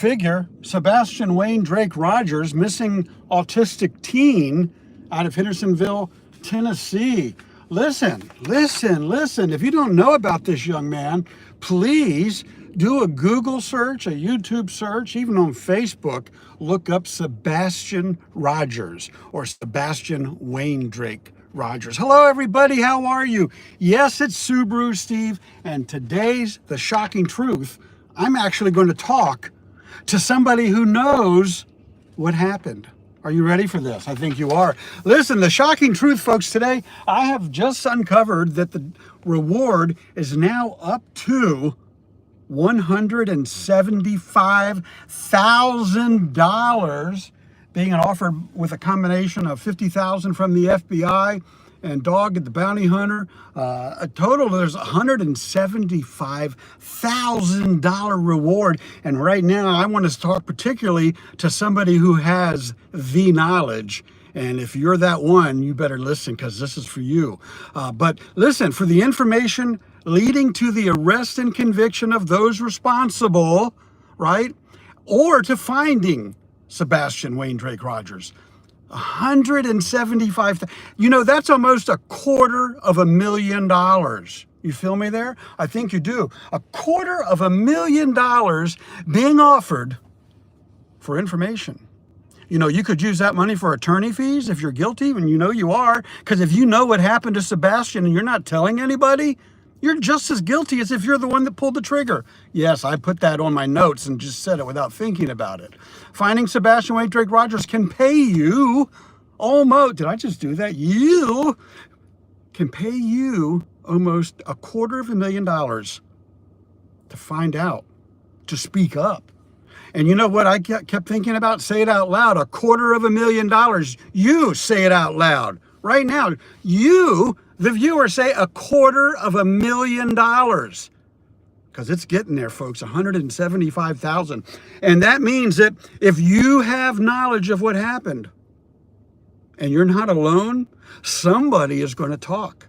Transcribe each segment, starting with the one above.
figure, Sebastian Wayne Drake Rogers, missing autistic teen out of Hendersonville, Tennessee. Listen. If you don't know about this young man, please do a Google search, a YouTube search, even on Facebook, look up Sebastian Rogers or Sebastian Wayne Drake Rogers. Hello, everybody. How are you? Yes, it's Subaru Steve, and today's The Shocking Truth. I'm actually going to talk to somebody who knows what happened. Are you ready for this? I think you are. Listen, the shocking truth, folks, today, I have just uncovered that the reward is now up to $175,000, being offered with a combination of $50,000 from the FBI and Dog at the Bounty Hunter. A total, there's $175,000 reward. And right now, I want to talk particularly to somebody who has the knowledge. And if you're that one, you better listen, because this is for you. But listen, for the information leading to the arrest and conviction of those responsible, right? Or to finding Sebastian Wayne Drake Rogers. $175,000. You know, that's almost $250,000. You feel me there? I think you do. $250,000 being offered for information. You know, you could use that money for attorney fees if you're guilty, and you know you are. Because if you know what happened to Sebastian and you're not telling anybody, you're just as guilty as if you're the one that pulled the trigger. Yes, I put that on my notes and just said it without thinking about it. Finding Sebastian Wayne Drake Rogers can pay you almost, did I just do that? You can pay you almost $250,000 to find out, to speak up. And you know what I kept thinking about? Say it out loud. $250,000. You say it out loud right now. You, the viewer, say $250,000, because it's getting there, folks. $175,000. And that means that if you have knowledge of what happened and you're not alone, somebody is going to talk.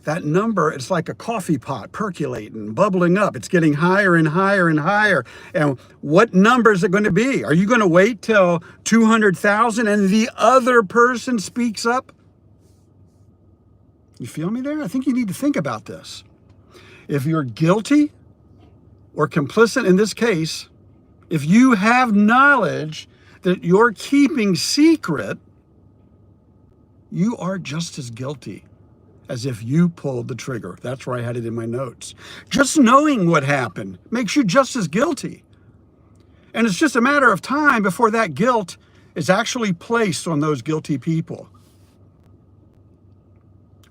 That number, it's like a coffee pot percolating, bubbling up. It's getting higher and higher and higher. And what number is it going to be? Are you going to wait till 200,000 and the other person speaks up? You feel me there? I think you need to think about this. If you're guilty or complicit in this case, if you have knowledge that you're keeping secret, you are just as guilty as if you pulled the trigger. That's where I had it in my notes. Just knowing what happened makes you just as guilty. And it's just a matter of time before that guilt is actually placed on those guilty people.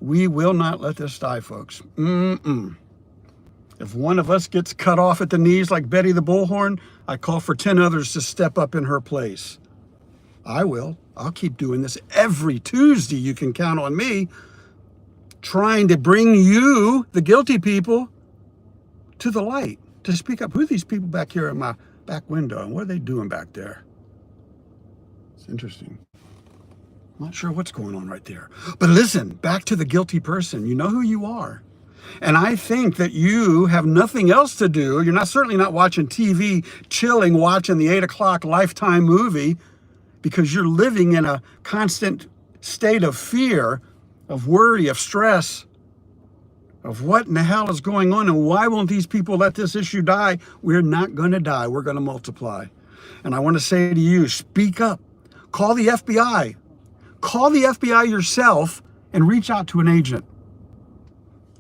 We will not let this die, folks. If one of us gets cut off at the knees like Betty the Bullhorn, I call for 10 others to step up in her place. I will. I'll keep doing this every Tuesday. You can count on me, trying to bring you, the guilty people, to the light, to speak up. Who are these people back here in my back window, and what are they doing back there? It's interesting. I'm not sure what's going on right there. But listen, back to the guilty person. You know who you are. And I think that you have nothing else to do. You're certainly not watching TV, chilling, watching the 8 o'clock Lifetime movie, because you're living in a constant state of fear, of worry, of stress, of what in the hell is going on, and why won't these people let this issue die? We're not going to die. We're going to multiply. And I want to say to you, speak up. Call the FBI. Call the FBI yourself and reach out to an agent.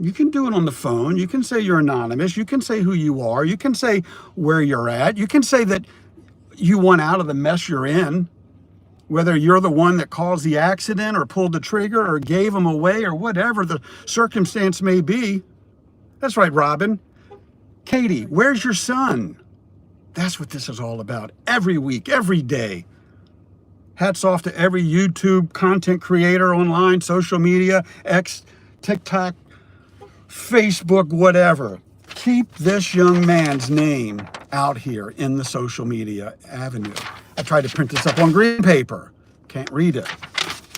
You can do it on the phone. You can say you're anonymous. You can say who you are. You can say where you're at. You can say that you want out of the mess you're in, whether you're the one that caused the accident or pulled the trigger or gave them away or whatever the circumstance may be. That's right, Robin. Katie, where's your son? That's what this is all about. Every week, every day. Hats off to every YouTube content creator online, social media, X, TikTok, Facebook, whatever. Keep this young man's name out here in the social media avenue. I tried to print this up on green paper. Can't read it.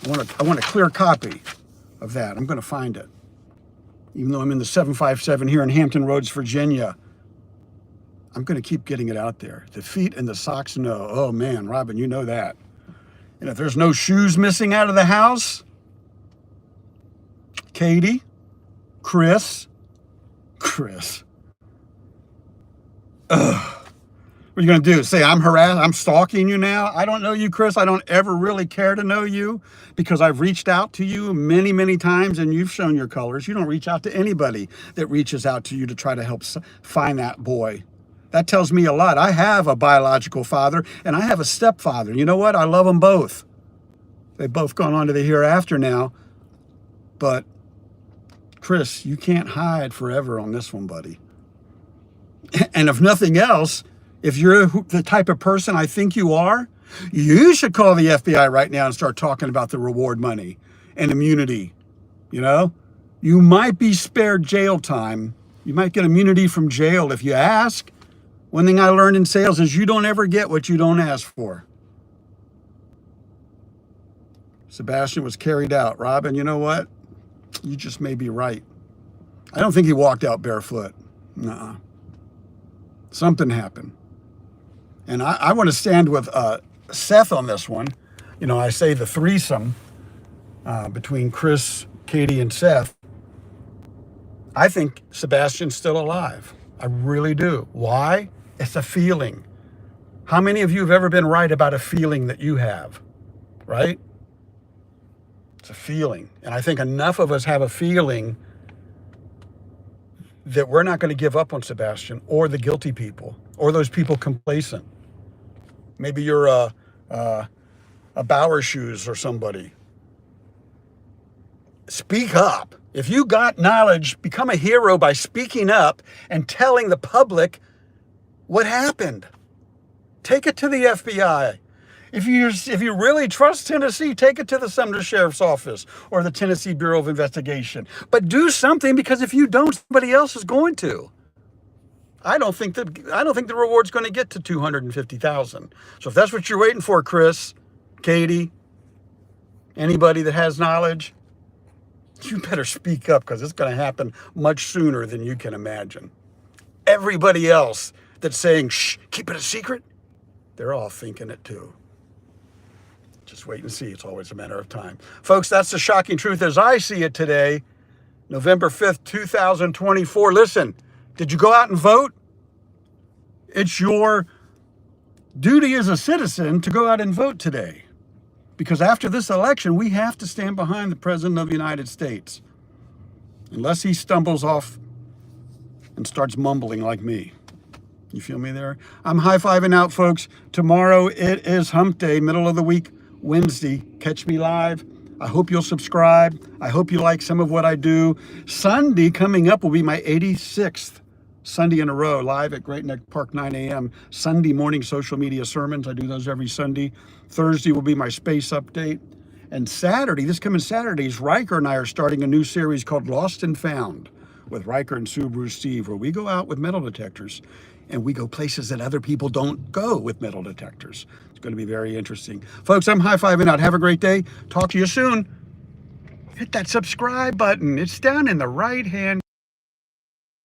I want a clear copy of that. I'm going to find it. Even though I'm in the 757 here in Hampton Roads, Virginia, I'm going to keep getting it out there. The feet and the socks, no. Oh man, Robin, you know that. And if there's no shoes missing out of the house, Katie, Chris. Ugh. What are you going to do? Say I'm stalking you now? I don't know you, Chris. I don't ever really care to know you because I've reached out to you many, many times and you've shown your colors. You don't reach out to anybody that reaches out to you to try to help find that boy. That tells me a lot. I have a biological father and I have a stepfather. You know what? I love them both. They've both gone on to the hereafter now. But Chris, you can't hide forever on this one, buddy. And if nothing else, if you're the type of person I think you are, you should call the FBI right now and start talking about the reward money and immunity. You know, you might be spared jail time. You might get immunity from jail if you ask. One thing I learned in sales is you don't ever get what you don't ask for. Sebastian was carried out. Robin, you know what? You just may be right. I don't think he walked out barefoot. Nuh-uh. Something happened. And I want to stand with Seth on this one. You know, I say the threesome between Chris, Katie, and Seth. I think Sebastian's still alive. I really do. Why? It's a feeling. How many of you have ever been right about a feeling that you have? Right? It's a feeling. And I think enough of us have a feeling that we're not going to give up on Sebastian or the guilty people or those people complacent. Maybe you're a Bauer Shoes or somebody. Speak up. If you got knowledge, become a hero by speaking up and telling the public what happened. Take it to the FBI. If you really trust Tennessee, take it to the Sumner Sheriff's Office or the Tennessee Bureau of Investigation. But do something, because if you don't, somebody else is going to. I don't think the reward's going to get to $250,000. So if that's what you're waiting for, Chris, Katie, anybody that has knowledge, you better speak up, because it's going to happen much sooner than you can imagine. Everybody else that's saying, shh, keep it a secret, they're all thinking it too. Just wait and see. It's always a matter of time. Folks, that's the shocking truth as I see it today, November 5th, 2024. Listen, did you go out and vote? It's your duty as a citizen to go out and vote today. Because after this election, we have to stand behind the President of the United States. Unless he stumbles off and starts mumbling like me. You feel me there? I'm high-fiving out, folks. Tomorrow it is hump day, middle of the week, Wednesday. Catch me live. I hope you'll subscribe. I hope you like some of what I do. Sunday coming up will be my 86th Sunday in a row, live at Great Neck Park, 9 a.m. Sunday morning social media sermons. I do those every Sunday. Thursday will be my space update. And Saturday, this coming Saturdays, Riker and I are starting a new series called Lost and Found with Riker and SubaruSteve, where we go out with metal detectors and we go places that other people don't go with metal detectors. It's going to be very interesting. Folks, I'm high-fiving out. Have a great day. Talk to you soon. Hit that subscribe button. It's down in the right-hand